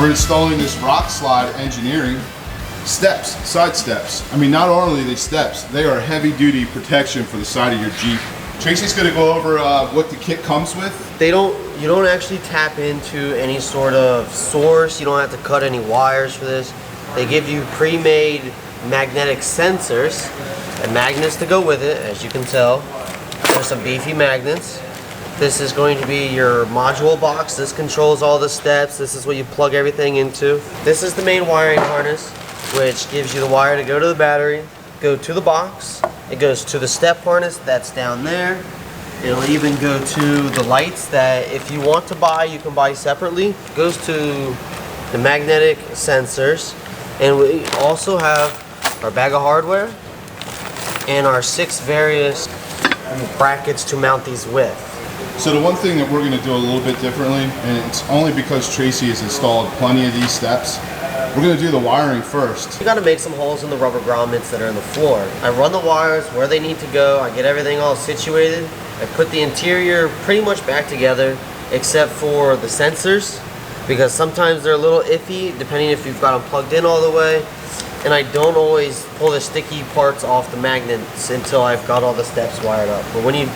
We're installing this rock slide engineering steps, side steps. I mean, not only are they steps, they are heavy duty protection for the side of your Jeep. Tracey's gonna go over what the kit comes with. You don't actually tap into any sort of source. You don't have to cut any wires for this. They give you pre-made magnetic sensors and magnets to go with it, as you can tell. There's some beefy magnets. This is going to be your module box. This controls all the steps. This is what you plug everything into. This is the main wiring harness, which gives you the wire to go to the battery, go to the box. It goes to the step harness that's down there. It'll even go to the lights that if you want to buy, you can buy separately. It goes to the magnetic sensors. And we also have our bag of hardware and our 6 various brackets to mount these with. So the one thing that we're going to do a little bit differently, and it's only because Tracey has installed plenty of these steps, we're going to do the wiring first. You got to make some holes in the rubber grommets that are in the floor. I run the wires where they need to go. I get everything all situated. I put the interior pretty much back together except for the sensors, because sometimes they're a little iffy depending if you've got them plugged in all the way. And I don't always pull the sticky parts off the magnets until I've got all the steps wired up. But when you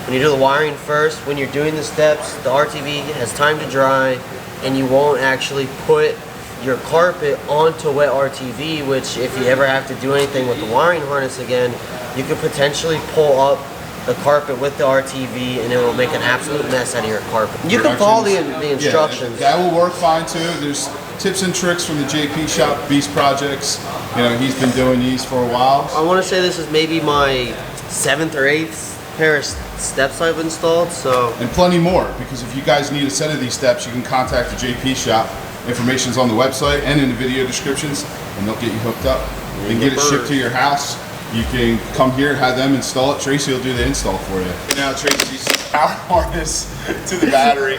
do the wiring first, when you're doing the steps, the RTV has time to dry, and you won't actually put your carpet onto wet RTV, which if you ever have to do anything with the wiring harness again, you could potentially pull up the carpet with the RTV and it will make an absolute mess out of your carpet. You can follow the instructions. Yeah, that will work fine too. There's tips and tricks from the JP shop, Beast Projects. You know, he's been doing these for a while. I want to say this is maybe my 7th or 8th pair of steps I've installed. So, and plenty more, because if you guys need a set of these steps, you can contact the JP shop. Information's on the website and in the video descriptions, and they'll get you hooked up. You can get it shipped to your house. You can come here, have them install it. Tracey will do the install for you. Now Tracey's power harness to the battery,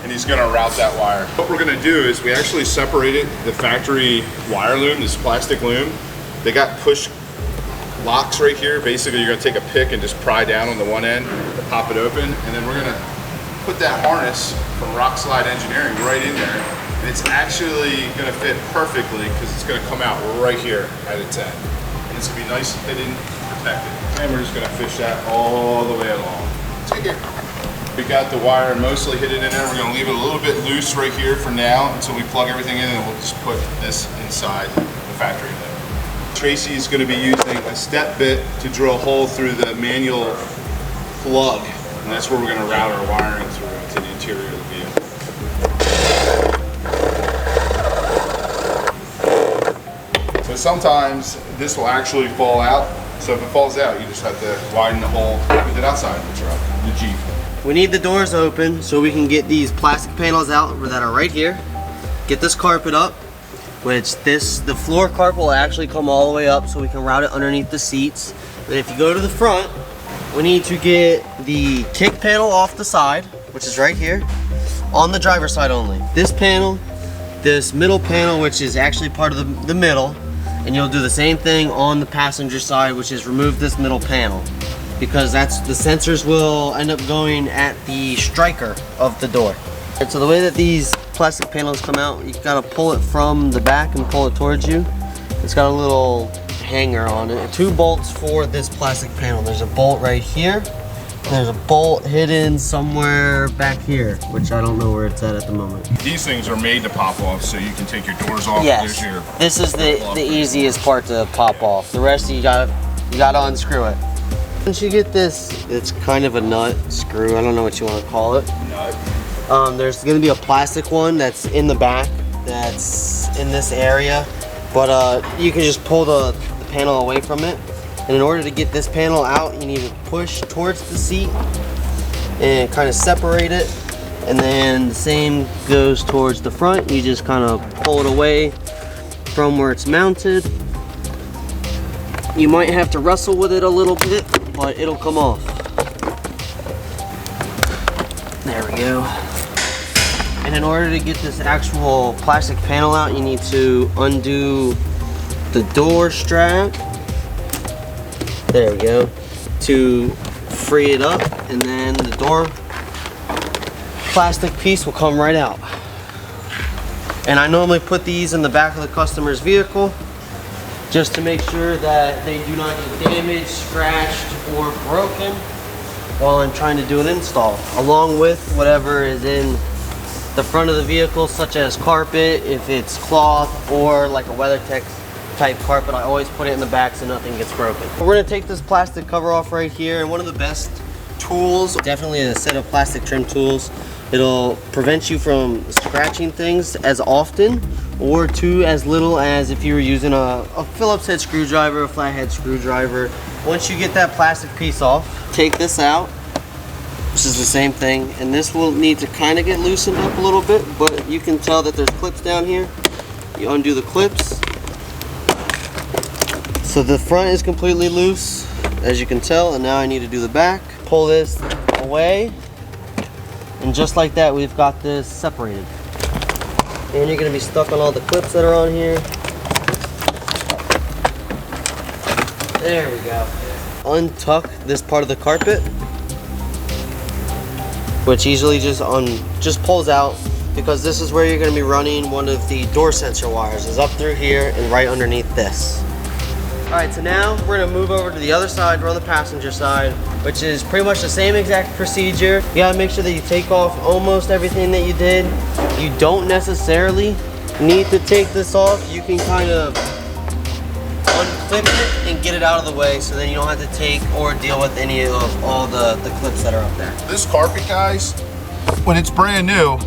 and he's gonna route that wire. What we're gonna do is we actually separated the factory wire loom, this plastic loom. They got push locks right here. Basically, you're gonna take a pick and just pry down on the one end, pop it open, and then we're gonna put that harness from Rock Slide Engineering right in there. And it's actually gonna fit perfectly because it's gonna come out right here at its end. And it's gonna be nice, hidden, protected. And we're just gonna fish that all the way along. Take it. We got the wire mostly hidden in there. We're gonna leave it a little bit loose right here for now until we plug everything in, and we'll just put this inside the factory loop. Tracey's gonna be using a step bit to drill a hole through the manual plug. And that's where we're gonna route our wiring through to the interior of the vehicle. So sometimes this will actually fall out. So if it falls out, you just have to widen the hole with it outside the truck, the Jeep. We need the doors open so we can get these plastic panels out that are right here. Get this carpet up, which the floor carpet will actually come all the way up so we can route it underneath the seats. But if you go to the front, we need to get the kick panel off the side, which is right here, on the driver's side only. This panel, this middle panel, which is actually part of the middle, and you'll do the same thing on the passenger side, which is remove this middle panel, because that's the sensors will end up going at the striker of the door. And so the way that these plastic panels come out, you gotta pull it from the back and pull it towards you. It's got a little hanger on it. 2 bolts for this plastic panel. There's a bolt right here. There's a bolt hidden somewhere back here, which I don't know where it's at the moment. These things are made to pop off so you can take your doors off. Yes, this is the easiest part to pop off. The rest you gotta unscrew it. Once you get this, it's kind of a nut, screw, I don't know what you want to call it. Nut. There's gonna be a plastic one that's in the back, that's in this area, but you can just pull the panel away from it. And in order to get this panel out, you need to push towards the seat and kind of separate it. And then the same goes towards the front. You just kind of pull it away from where it's mounted. You might have to wrestle with it a little bit, but it'll come off. There we go. And in order to get this actual plastic panel out, you need to undo the door strap. There we go, to free it up, and then the door plastic piece will come right out. And I normally put these in the back of the customer's vehicle just to make sure that they do not get damaged, scratched, or broken while I'm trying to do an install, along with whatever is in the front of the vehicle, such as carpet, if it's cloth, or like a WeatherTech type carpet. I always put it in the back so nothing gets broken. We're gonna take this plastic cover off right here, and one of the best tools, definitely a set of plastic trim tools. It'll prevent you from scratching things as often, or to as little as if you were using a Phillips head screwdriver, a flathead screwdriver. Once you get that plastic piece off, take this out. This is the same thing, and this will need to kind of get loosened up a little bit, but you can tell that there's clips down here. You undo the clips. So the front is completely loose, as you can tell, and now I need to do the back. Pull this away, and just like that, we've got this separated. And you're gonna be stuck on all the clips that are on here. There we go. Untuck this part of the carpet, which easily just pulls out, because this is where you're gonna be running one of the door sensor wires. Is up through here and right underneath this. All right, so now we're gonna move over to the other side. We're on the passenger side, which is pretty much the same exact procedure. You gotta make sure that you take off almost everything that you did. You don't necessarily need to take this off. You can kind of unclip it and get it out of the way, so then you don't have to take or deal with any of all the clips that are up there. This carpet, guys, when it's brand new,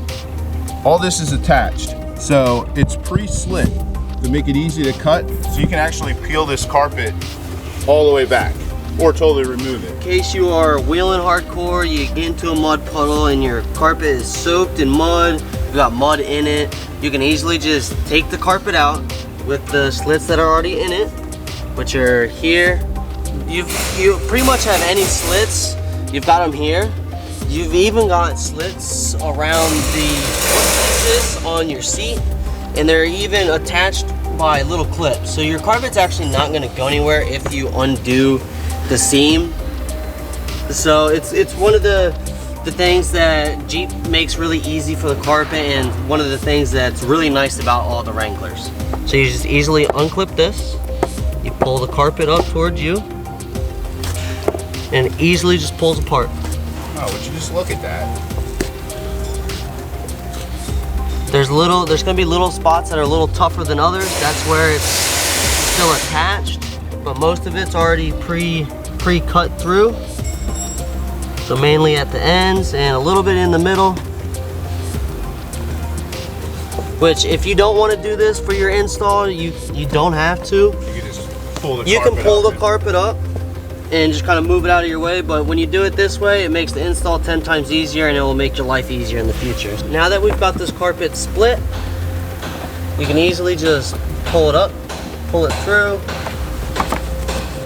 all this is attached. So it's pre-slit to make it easy to cut. So you can actually peel this carpet all the way back or totally remove it. In case you are wheeling hardcore, you get into a mud puddle and your carpet is soaked in mud, you got mud in it, you can easily just take the carpet out with the slits that are already in it, which are here. You pretty much have any slits, you've got them here. You've even got slits around the footpieces on your seat, and they're even attached by little clips. So your carpet's actually not gonna go anywhere if you undo the seam. So it's one of the things that Jeep makes really easy for the carpet, and one of the things that's really nice about all the Wranglers. So you just easily unclip this, you pull the carpet up towards you, and it easily just pulls apart. Oh, would you just look at that? There's gonna be little spots that are a little tougher than others. That's where it's still attached, but most of it's already pre-cut through. So mainly at the ends and a little bit in the middle. Which, if you don't want to do this for your install, you don't have to. You can just pull the carpet up. You can pull the carpet up and just kind of move it out of your way, but when you do it this way, it makes the install 10 times easier, and it will make your life easier in the future. Now that we've got this carpet split, you can easily just pull it up, pull it through,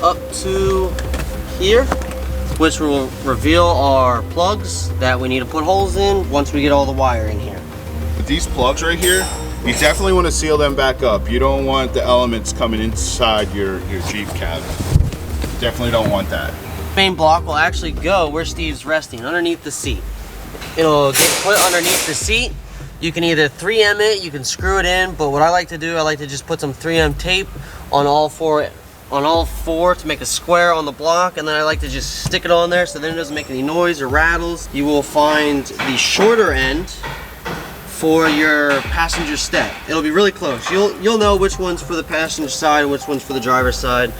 up to here, which will reveal our plugs that we need to put holes in once we get all the wire in here. With these plugs right here, you definitely want to seal them back up. You don't want the elements coming inside your Jeep cabin. Definitely don't want that. Main block will actually go where Steve's resting, underneath the seat. It'll get put underneath the seat. You can either 3M it, you can screw it in, but what I like to do, I like to just put some 3M tape on all four to make a square on the block, and then I like to just stick it on there so then it doesn't make any noise or rattles. You will find the shorter end for your passenger step. It'll be really close. You'll know which one's for the passenger side and which one's for the driver's side.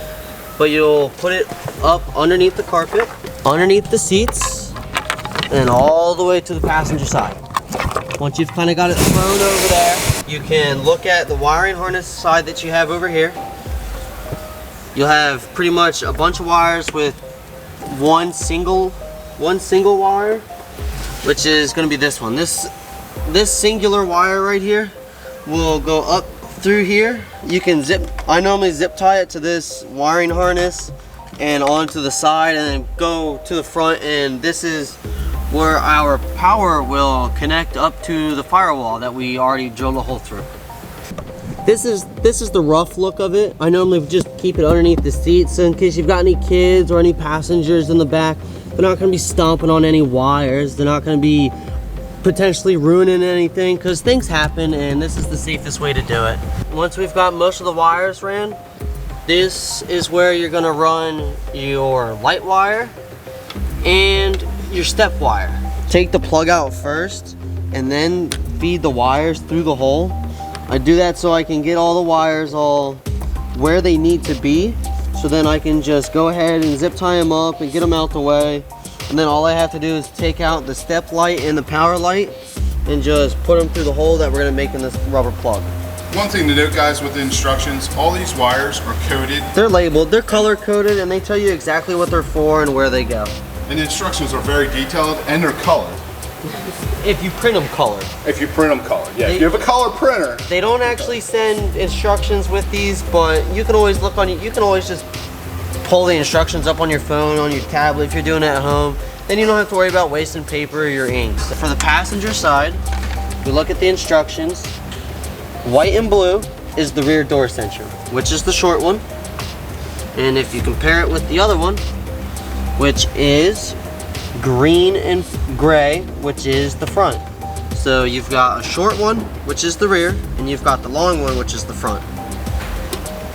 But you'll put it up underneath the carpet, underneath the seats, and all the way to the passenger side. Once you've kind of got it thrown over there, you can look at the wiring harness side that you have over here. You'll have pretty much a bunch of wires with one single wire, which is going to be this one. This singular wire right here will go up through here. You can I normally zip tie it to this wiring harness and onto the side, and then go to the front, and this is where our power will connect up to the firewall that we already drilled a hole through. This is the rough look of it. I normally just keep it underneath the seat, so in case you've got any kids or any passengers in the back, they're not going to be stomping on any wires. They're not going to be potentially ruining anything, because things happen and this is the safest way to do it. Once we've got most of the wires ran, this is where you're gonna run your light wire and your step wire. Take the plug out first and then feed the wires through the hole. I do that so I can get all the wires all where they need to be, so then I can just go ahead and zip tie them up and get them out the way. And then all I have to do is take out the step light and the power light and just put them through the hole that we're gonna make in this rubber plug. One thing to note, guys, with the instructions, all these wires are coded. They're labeled, they're color coded, and they tell you exactly what they're for and where they go. And the instructions are very detailed and they're colored. If you print them colored. If you print them colored, yeah. If you have a color printer. They don't actually send instructions with these, but you can always look on, you can always just pull the instructions up on your phone, on your tablet if you're doing it at home. Then you don't have to worry about wasting paper or your inks. For the passenger side, we look at the instructions. White and blue is the rear door sensor, which is the short one. And if you compare it with the other one, which is green and gray, which is the front. So you've got a short one, which is the rear, and you've got the long one, which is the front.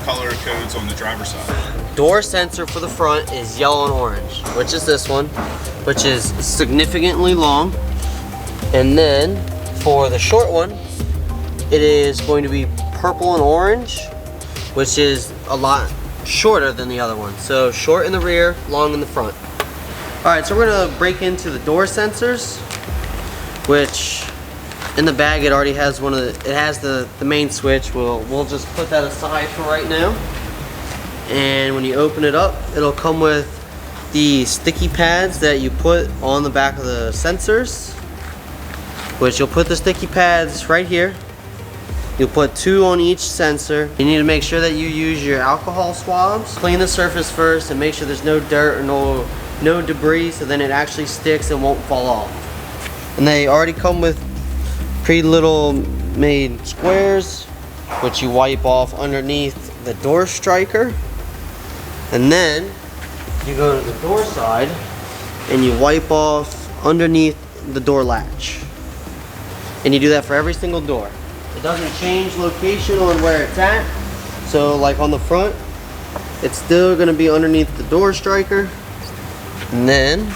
Color codes on the driver's side. Door sensor for the front is yellow and orange, which is this one, which is significantly long. And then for the short one, it is going to be purple and orange, which is a lot shorter than the other one. So short in the rear, long in the front. All right, so we're gonna break into the door sensors, which in the bag it already has one of the, it has the main switch. We'll just put that aside for right now. And when you open it up, it'll come with the sticky pads that you put on the back of the sensors, which you'll put the sticky pads right here. You'll put 2 on each sensor. You need to make sure that you use your alcohol swabs. Clean the surface first and make sure there's no dirt or no debris, so then it actually sticks and won't fall off. And they already come with little made squares, which you wipe off underneath the door striker. And then you go to the door side and you wipe off underneath the door latch. And you do that for every single door. It doesn't change location on where it's at. So like on the front, it's still gonna be underneath the door striker. And then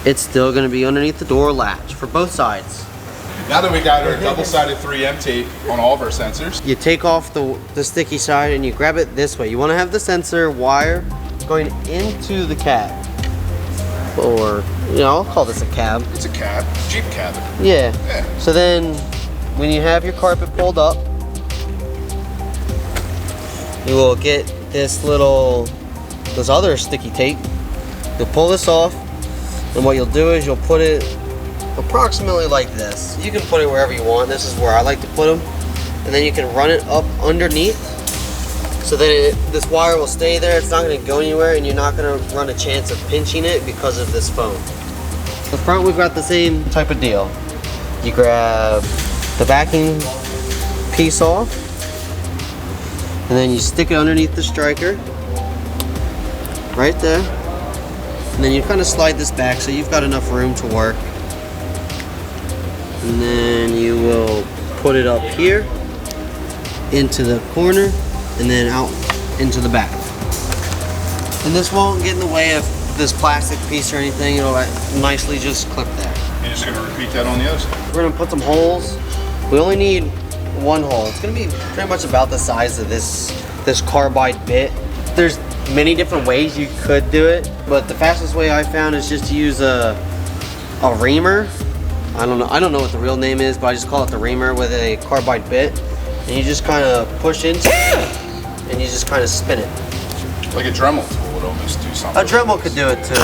it's still gonna be underneath the door latch for both sides. Now that we got our double-sided 3M tape on all of our sensors, you take off the sticky side and you grab it this way. You wanna have the sensor wire going into the cab. Or, you know, I'll call this a cab. it's a cab, Jeep cab. Yeah. Yeah. So then, when you have your carpet pulled up, you will get this other sticky tape. You'll pull this off, and what you'll do is you'll put it approximately like this. You can put it wherever you want. This is where I like to put them. And then you can run it up underneath, so that this wire will stay there. It's not going to go anywhere, and you're not going to run a chance of pinching it because of this foam. The front, we've got the same type of deal. You grab the backing piece off, and then you stick it underneath the striker right there, and then you kind of slide this back so you've got enough room to work. And then you will put it up here into the corner and then out into the back. And this won't get in the way of this plastic piece or anything. It'll nicely just clip there. You're just gonna repeat that on the other side. We're gonna put some holes. We only need one hole. It's gonna be pretty much about the size of this carbide bit. There's many different ways you could do it, but the fastest way I found is just to use a reamer. I don't know what the real name is, but I just call it the reamer with a carbide bit. And you just kind of push into it, and you just kind of spin it. Like a Dremel tool would almost do something. A Dremel could do it too.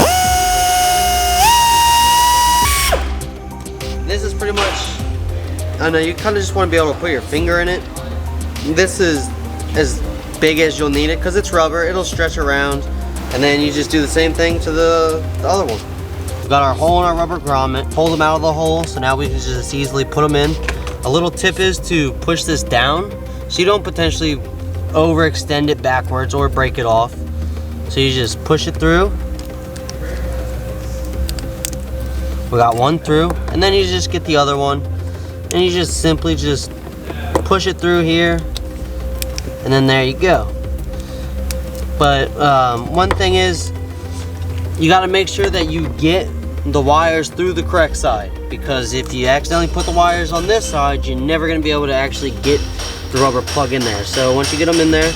This is pretty much, I know you kind of just want to be able to put your finger in it. This is as big as you'll need it because it's rubber. It'll stretch around, and then you just do the same thing to the other one. We've got our hole in our rubber grommet. Pull them out of the hole, so now we can just easily put them in. A little tip is to push this down so you don't potentially overextend it backwards or break it off. So you just push it through, We got one through, and then you just get the other one, and you just simply just push it through here, and then there you go. But one thing is, you got to make sure that you get the wires through the correct side, because if you accidentally put the wires on this side, you're never going to be able to actually get the rubber plug in there. So once you get them in there,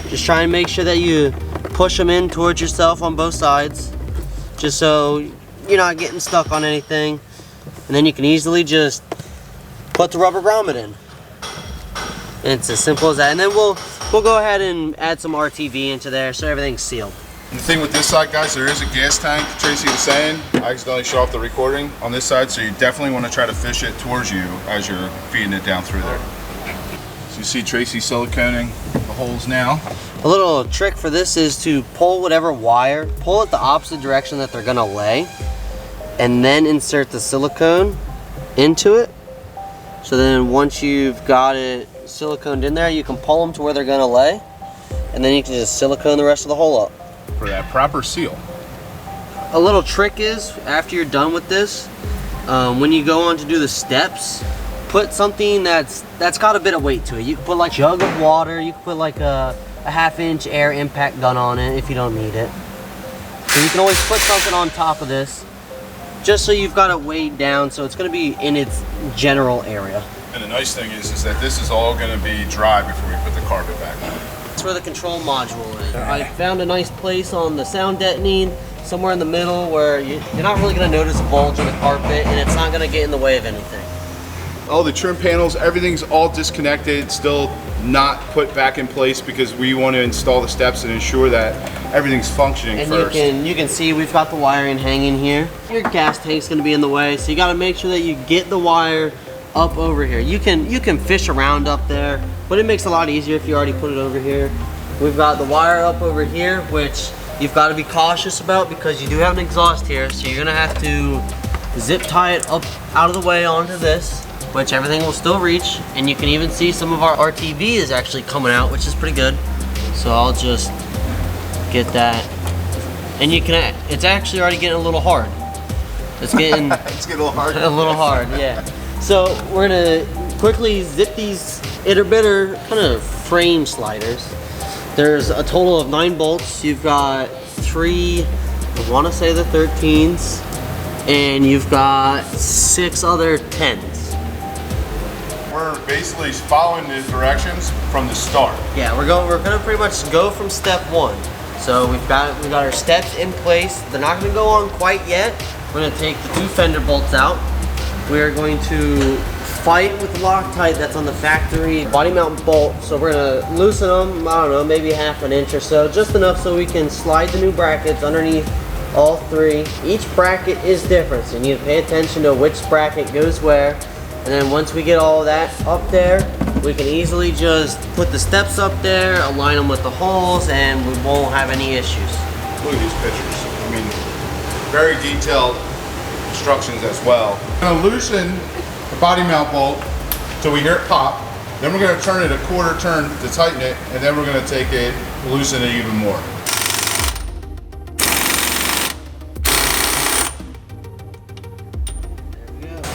just try and make sure that you push them in towards yourself on both sides, just so you're not getting stuck on anything. And then you can easily just put the rubber grommet in. And it's as simple as that. And then we'll go ahead and add some RTV into there so everything's sealed. And the thing with this side, guys, there is a gas tank. Tracy was saying, I accidentally shut off the recording on this side, so you definitely want to try to fish it towards you as you're feeding it down through there. So you see Tracy siliconing the holes now. A little trick for this is to pull whatever wire, pull it the opposite direction that they're gonna lay, and then insert the silicone into it. So then once you've got it siliconed in there, you can pull them to where they're gonna lay, and then you can just silicone the rest of the hole up. For that proper seal. A little trick is, after you're done with this, when you go on to do the steps, put something that's got a bit of weight to it. You can put like a jug of water, you can put like a half-inch air impact gun on it if you don't need it. So you can always put something on top of this, just so you've got it weighed down, so it's going to be in its general area. And the nice thing is that this is all going to be dry before we put the carpet back on. That's where the control module is. I found a nice place on the sound deadening, somewhere in the middle where you're not really going to notice a bulge in the carpet, and it's not going to get in the way of anything. All the trim panels, everything's all disconnected, still not put back in place because we want to install the steps and ensure that everything's functioning and first. You can see we've got the wiring hanging here. Your gas tank's going to be in the way, so you got to make sure that you get the wire up over here. You can fish around up there, but it makes it a lot easier if you already put it over here. We've got the wire up over here, which you've got to be cautious about because you do have an exhaust here, so you're going to have to zip tie it up out of the way onto this, which everything will still reach, and you can even see some of our RTV is actually coming out, which is pretty good. So I'll just get that, and you can. It's actually already getting a little hard. It's getting it's getting a little hard. A little hard, yeah. So we're gonna quickly zip these itty bitter kind of frame sliders. There's a total of 9 bolts. You've got 3, I want to say the 13s, and you've got 6 other 10s. We're basically following the directions from the start. Yeah, we're gonna pretty much go from step 1. So we've got our steps in place. They're not gonna go on quite yet. We're gonna take the 2 fender bolts out. We're going to fight with the Loctite that's on the factory body mount bolt. So we're gonna loosen them, I don't know, maybe ½ an inch or so, just enough so we can slide the new brackets underneath all 3. Each bracket is different, so you need to pay attention to which bracket goes where. And then once we get all of that up there, we can easily just put the steps up there, align them with the holes, and we won't have any issues. Look at these pictures. I mean, very detailed instructions as well. We're going to loosen the body mount bolt till we hear it pop. Then we're going to turn it a quarter turn to tighten it, and then we're going to take it, loosen it even more.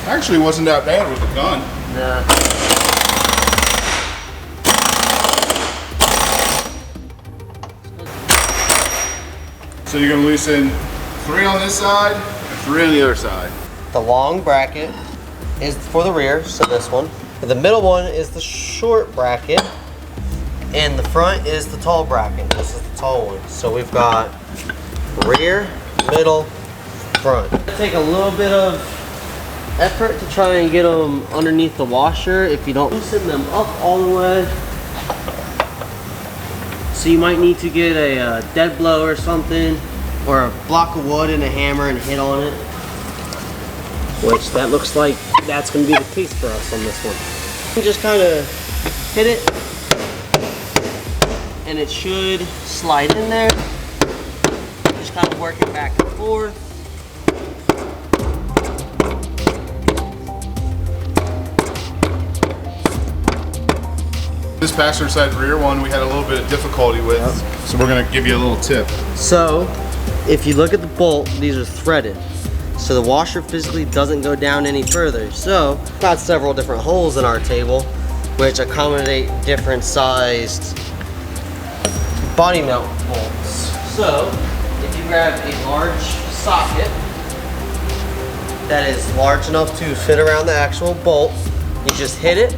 Actually, wasn't that bad with the gun. Nah. So you're going to loosen 3 on this side and 3 on the other side. The long bracket is for the rear, so this one. The middle one is the short bracket, and the front is the tall bracket. This is the tall one. So we've got rear, middle, front. Take a little bit of effort to try and get them underneath the washer if you don't loosen them up all the way. So you might need to get a dead blow or something, or a block of wood and a hammer and hit on it. Which that looks like that's going to be the case for us on this one. You just kind of hit it, and it should slide in there. Just kind of work it back and forth. This passenger side rear one we had a little bit of difficulty with, so we're going to give you a little tip. So if you look at the bolt, these are threaded. so the washer physically doesn't go down any further. So got several different holes in our table which accommodate different sized body mount bolts. So if you grab a large socket that is large enough to fit around the actual bolt, you just hit it.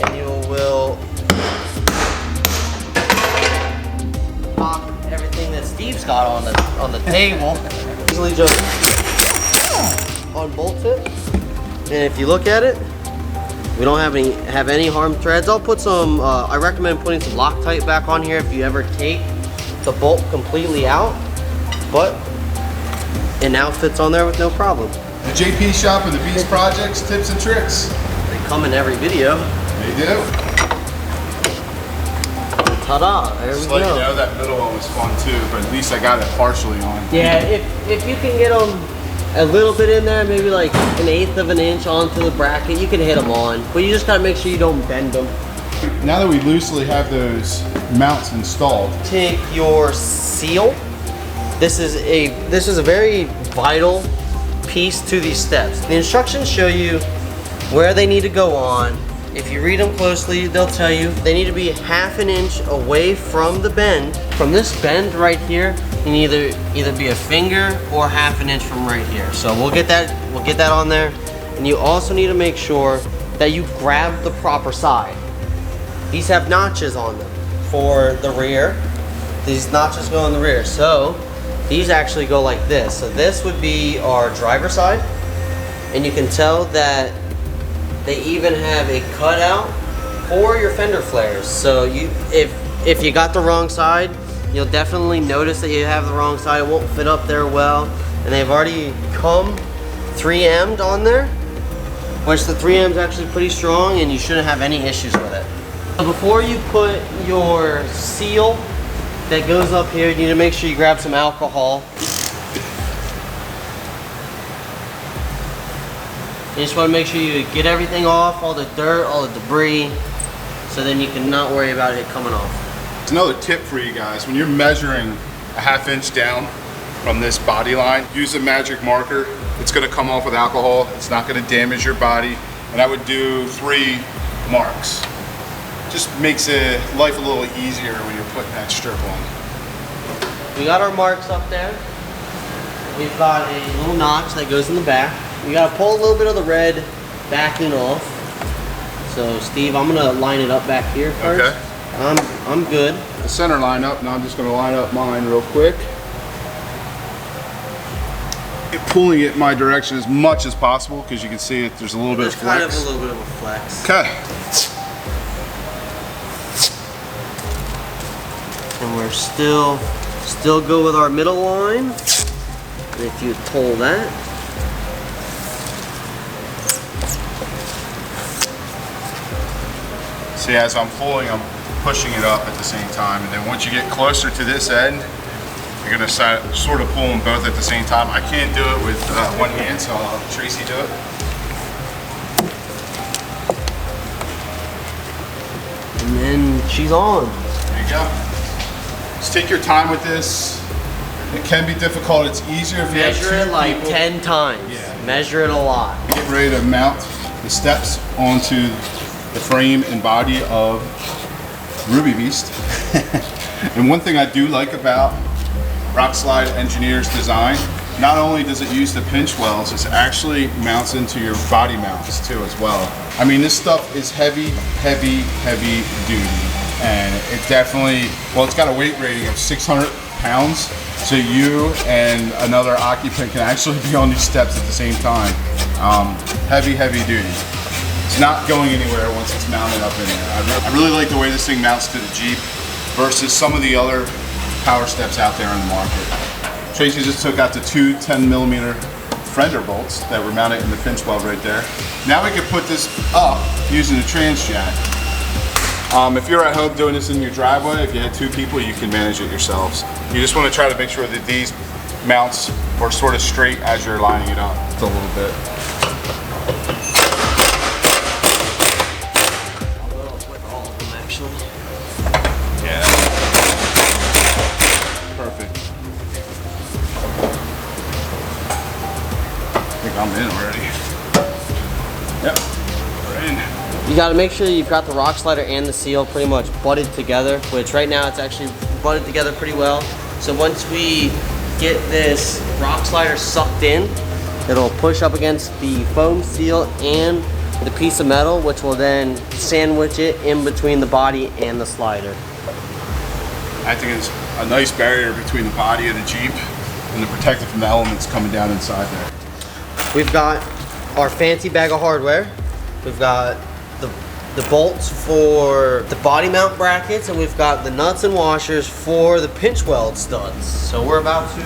And you will pop everything that Steve's got on the table. Easily just unbolts it. And if you look at it, we don't have any harm threads. I'll put some, I recommend putting some Loctite back on here if you ever take the bolt completely out, but it now fits on there with no problem. The JP Shop and the Beast Projects, tips and tricks. They come in every video. They do. Ta-da, there we go. You know, that middle one was fun too, but at least I got it partially on. Yeah, if you can get them a little bit in there, maybe like 1/8 of an inch onto the bracket, you can hit them on, but you just gotta make sure you don't bend them. Now that we loosely have those mounts installed, take your seal. This is a very vital piece to these steps. The instructions show you where they need to go on. If you read them closely, they'll tell you they need to be 1/2 inch away from the bend. From this bend right here, you need either be a finger or 1/2 inch from right here. So we'll get that on there. And you also need to make sure that you grab the proper side. These have notches on them for the rear. These notches go in the rear. So these actually go like this. So this would be our driver's side. And you can tell that they even have a cutout for your fender flares. So if you got the wrong side, you'll definitely notice that you have the wrong side. It won't fit up there well. And they've already come 3M'd on there, which the 3M is actually pretty strong and you shouldn't have any issues with it. So before you put your seal that goes up here, you need to make sure you grab some alcohol. You just want to make sure you get everything off, all the dirt, all the debris, so then you can not worry about it coming off. it's another tip for you guys. When you're measuring a 1/2 inch down from this body line, use a magic marker. It's going to come off with alcohol. It's not going to damage your body. And I would do 3 marks. Just makes life a little easier when you're putting that strip on. We got our marks up there. We've got a little notch that goes in the back. We got to pull a little bit of the red backing off. So Steve, I'm gonna line it up back here first. Okay. I'm good. The center line up. Now I'm just going to line up mine real quick. Pulling it my direction as much as possible because you can see it. There's a little bit of flex. Kind of a little bit of a flex. Okay. And we're still good with our middle line. And if you pull that. See, as I'm pulling, I'm pushing it up at the same time. And then once you get closer to this end, you're gonna sort of pull them both at the same time. I can't do it with one hand, so I'll have Tracey do it. And then she's on. There you go. Just take your time with this. It can be difficult. It's easier if you have 2 Measure it like people. 10 times. Yeah. Measure it a lot. Get ready to mount the steps onto the frame and body of Ruby Beast. And one thing I do like about Rock Slide Engineer's design, not only does it use the pinch wells, it actually mounts into your body mounts too as well. I mean, this stuff is heavy, heavy, heavy duty. And it definitely, well, it's got a weight rating of 600 pounds. So you and another occupant can actually be on these steps at the same time. Heavy, heavy duty. It's not going anywhere once it's mounted up in there. I really like the way this thing mounts to the Jeep versus some of the other power steps out there in the market. Tracey just took out the 2 10mm fender bolts that were mounted in the pinch weld right there. Now we can put this up using a trans jack. If you're at home doing this in your driveway, if you had 2 people, you can manage it yourselves. You just want to try to make sure that these mounts are sort of straight as you're lining it up a little bit. With all of them, actually. Yeah. I'm in already. Yep, we're in. You gotta make sure you've got the rock slider and the seal pretty much butted together, which right now it's actually butted together pretty well. So once we get this rock slider sucked in, it'll push up against the foam seal and the piece of metal, which will then sandwich it in between the body and the slider. I think it's a nice barrier between the body of the Jeep and to protect it from the elements coming down inside there. We've got our fancy bag of hardware. We've got the bolts for the body mount brackets, and we've got the nuts and washers for the pinch weld studs. So we're about to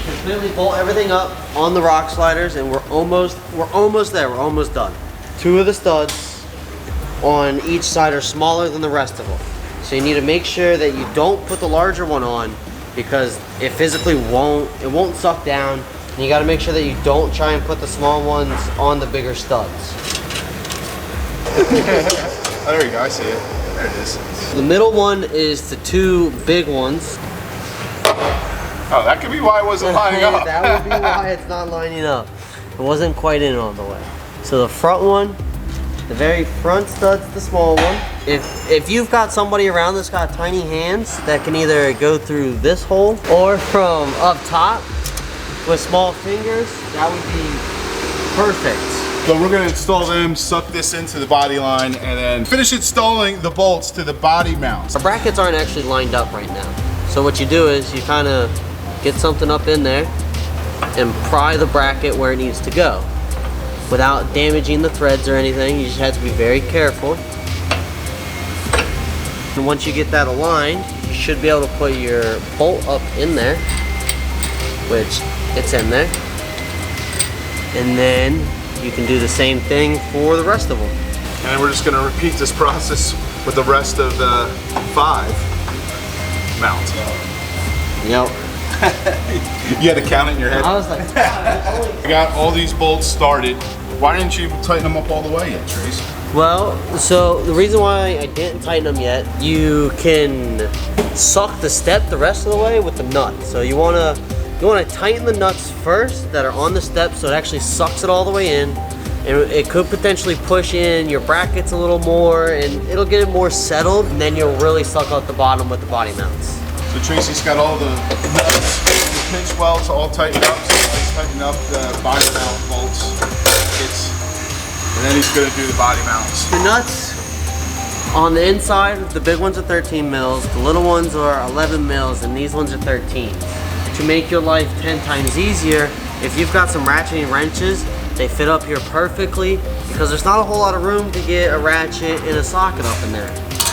completely bolt everything up on the rock sliders, and we're almost there. We're almost done. 2 of the studs on each side are smaller than the rest of them. So you need to make sure that you don't put the larger one on, because it physically won't suck down. And you got to make sure that you don't try and put the small ones on the bigger studs. Oh, there you go, I see it. There it is. The middle one is the 2 big ones. Oh, that could be why it wasn't lining up. That would be why it's not lining up. It wasn't quite in all the way. So the front one, the very front stud's the small one. If you've got somebody around that's got tiny hands that can either go through this hole or from up top with small fingers, that would be perfect. So we're gonna install them, suck this into the body line, and then finish installing the bolts to the body mounts. Our brackets aren't actually lined up right now. So what you do is you kind of get something up in there and pry the bracket where it needs to go without damaging the threads or anything. You just have to be very careful. And once you get that aligned, you should be able to put your bolt up in there, which it's in there. And then you can do the same thing for the rest of them. And then we're just gonna repeat this process with the rest of the 5 mounts. Yep. You had to count it in your head. I was like, I got all these bolts started. Why didn't you tighten them up all the way yet, Trace? well, so the reason why I didn't tighten them yet, you can suck the step the rest of the way with the nut. So you wanna tighten the nuts first that are on the step so it actually sucks it all the way in. And it could potentially push in your brackets a little more, and it'll get it more settled, and then you'll really suck out the bottom with the body mounts. So Tracy's got all the nuts, the pinch welds all tightened up. So he's tightened up the body mount bolts, and then he's gonna do the body mounts. The nuts on the inside, the big ones are 13 mils, the little ones are 11 mils, and these ones are 13. To make your life 10 times easier, if you've got some ratcheting wrenches, they fit up here perfectly, because there's not a whole lot of room to get a ratchet and a socket up in there.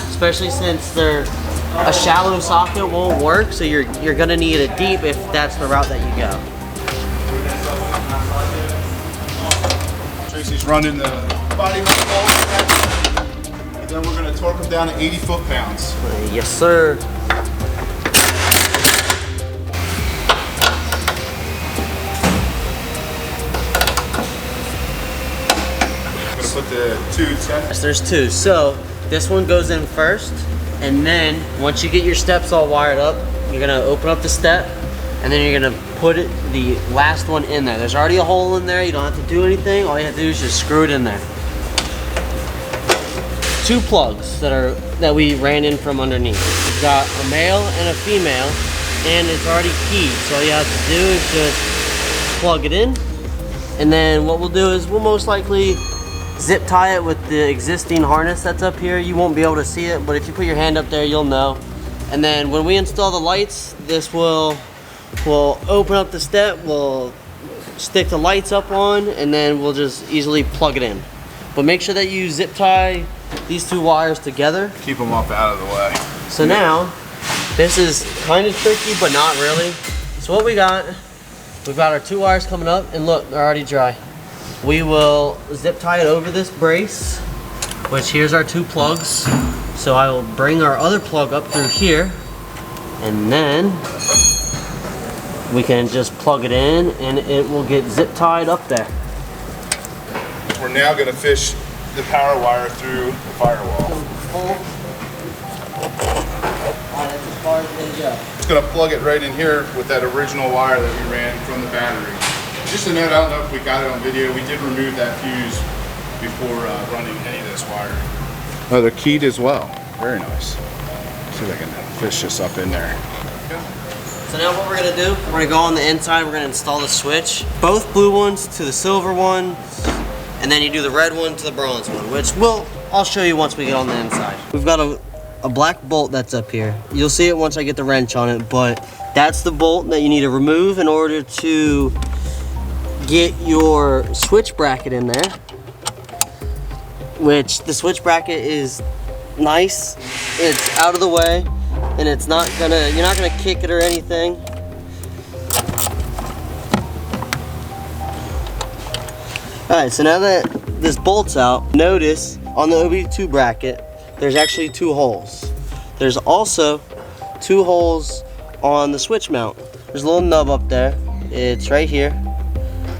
Especially since a shallow socket won't work, so you're gonna need it deep if that's the route that you go. Tracy's running the body mount bolts, and then we're gonna torque them down to 80 foot-pounds. Yes, sir. Put the 2 Yes, there's 2. So this one goes in first, and then once you get your steps all wired up, you're gonna open up the step, and then you're gonna put the last one in there. There's already a hole in there. You don't have to do anything. All you have to do is just screw it in there. 2 plugs that we ran in from underneath. We've got a male and a female, and it's already keyed. So all you have to do is just plug it in, and then what we'll do is we'll most likely zip tie it with the existing harness that's up here. You won't be able to see it, but if you put your hand up there, you'll know. And then when we install the lights, this will open up the step, we'll stick the lights up on, and then we'll just easily plug it in. But make sure that you zip tie these 2 wires together. Keep them up out of the way. So now, this is kind of tricky, but not really. So what we've got our 2 wires coming up, and look, they're already dry. We will zip tie it over this brace, which here's our 2 plugs. So I will bring our other plug up through here, and then we can just plug it in, and it will get zip tied up there. We're now going to fish the power wire through the firewall. As far as they go. Just going to plug it right in here with that original wire that we ran from the battery. Just a note, I don't know if we got it on video, we did remove that fuse before running any of this wire. Oh, they're keyed as well. Very nice. See if I can fish this up in there. So now what we're gonna do, we're gonna go on the inside, we're gonna install the switch. Both blue ones to the silver one, and then you do the red one to the bronze one, which I'll show you once we get on the inside. We've got a black bolt that's up here. You'll see it once I get the wrench on it, but that's the bolt that you need to remove in order to get your switch bracket in there. Which the switch bracket is nice, it's out of the way, and it's not gonna, you're not gonna kick it or anything. Alright, so now that this bolt's out, notice on the OBD2 bracket, there's actually 2 holes. There's also 2 holes on the switch mount. There's a little nub up there. It's right here.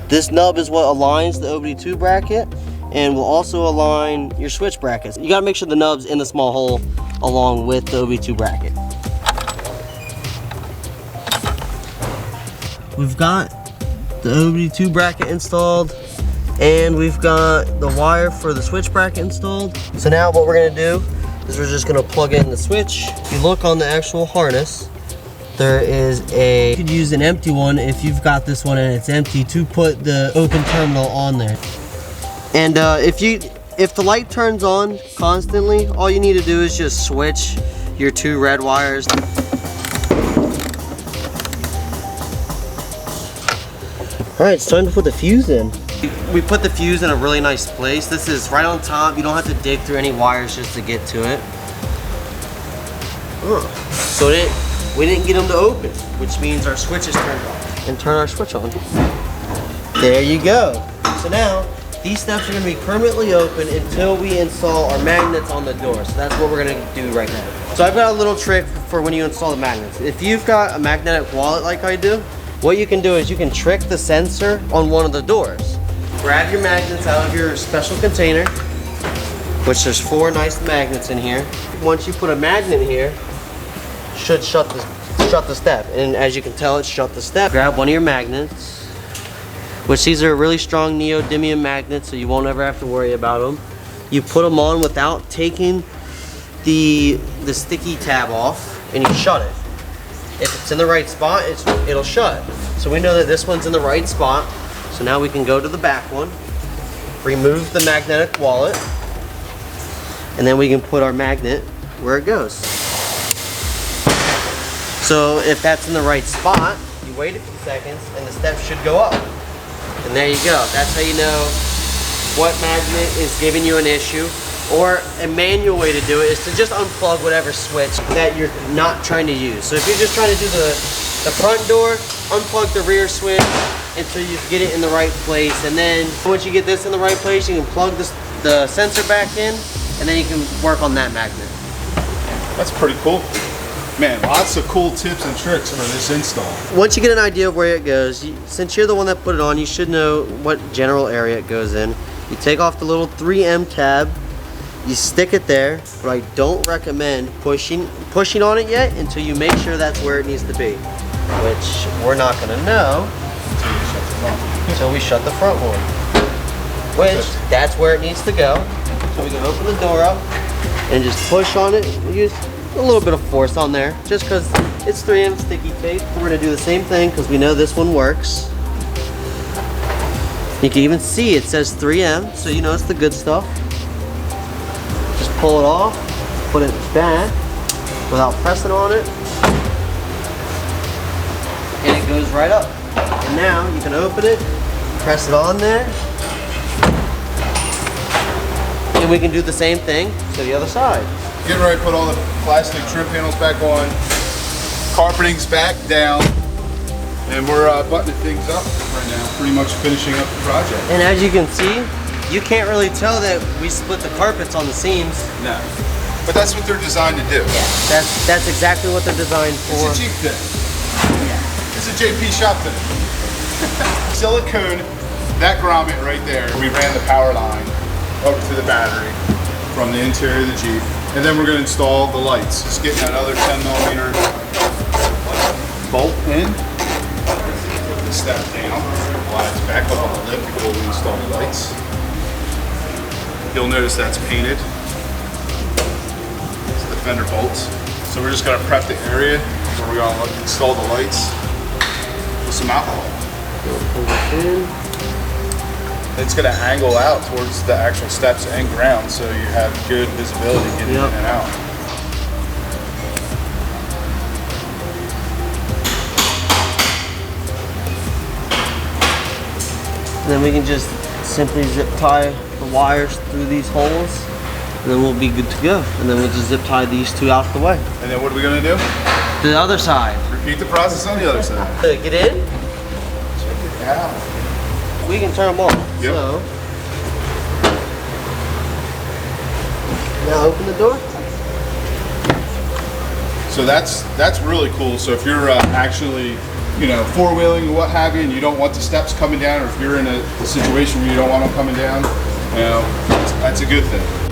This nub is what aligns the OBD2 bracket and will also align your switch brackets. You gotta make sure the nub's in the small hole along with the OBD2 bracket. We've got the OBD2 bracket installed, and we've got the wire for the switch bracket installed. So now what we're gonna do is we're just gonna plug in the switch. If you look on the actual harness, there is you could use an empty one if you've got this one and it's empty to put the open terminal on there. And if the light turns on constantly, all you need to do is just switch your 2 red wires. All right, it's time to put the fuse in. We put the fuse in a really nice place. This is right on top. You don't have to dig through any wires just to get to it. So we didn't get them to open, which means our switch is turned off. And turn our switch on. There you go. So now, these steps are gonna be permanently open until we install our magnets on the door. So that's what we're gonna do right now. So I've got a little trick for when you install the magnets. If you've got a magnetic wallet like I do, what you can do is you can trick the sensor on one of the doors. Grab your magnets out of your special container, which there's 4 nice magnets in here. Once you put a magnet here, should shut the step. And as you can tell, it shut the step. Grab one of your magnets, which these are really strong neodymium magnets, so you won't ever have to worry about them. You put them on without taking the sticky tab off, and you shut it. If it's in the right spot, it'll shut. So we know that this one's in the right spot. So now we can go to the back one, remove the magnetic wallet, and then we can put our magnet where it goes. So if that's in the right spot, you wait a few seconds and the steps should go up. And there you go. That's how you know what magnet is giving you an issue. Or a manual way to do it is to just unplug whatever switch that you're not trying to use. So if you're just trying to do the front door, unplug the rear switch until you get it in the right place. And then once you get this in the right place, you can plug the sensor back in, and then you can work on that magnet. That's pretty cool. Man, lots of cool tips and tricks for this install. Once you get an idea of where it goes, since you're the one that put it on, you should know what general area it goes in. You take off the little 3M tab, you stick it there, but I don't recommend pushing on it yet until you make sure that's where it needs to be, which we're not gonna know until we shut the front one, which that's where it needs to go. So we can open the door up and just push on it. Use a little bit of force on there, just because it's 3M sticky tape. We're gonna do the same thing because we know this one works. You can even see it says 3M, so you know it's the good stuff. Just pull it off, put it back without pressing on it, and it goes right up. And now you can open it, press it on there, and we can do the same thing to the other side. Getting ready to put all the plastic trim panels back on, carpeting's back down, and we're buttoning things up right now, pretty much finishing up the project. And as you can see, you can't really tell that we split the carpets on the seams. No, but that's what they're designed to do. Yeah, that's exactly what they're designed for. It's a Jeep thing. Yeah. It's a JP shop thing. Silicone, that grommet right there, we ran the power line up to the battery from the interior of the Jeep. And then we're going to install the lights. Just getting that other 10mm bolt in. Put the step down. slides back up on the lip before we install the lights. You'll notice that's painted. It's the fender bolts. So we're just gonna prep the area where we're gonna install the lights with some alcohol. It's gonna angle out towards the actual steps and ground, so you have good visibility getting in and out. And then we can just simply zip tie the wires through these holes, and then we'll be good to go. And then we'll just zip tie these two out the way. And then what are we gonna do? The other side. Repeat the process on the other side. Get in. Check it out. We can turn them on. Yep. So, now open the door. So that's really cool. So if you're actually, you know, four-wheeling or what have you, and you don't want the steps coming down, or if you're in a situation where you don't want them coming down, you know, that's a good thing.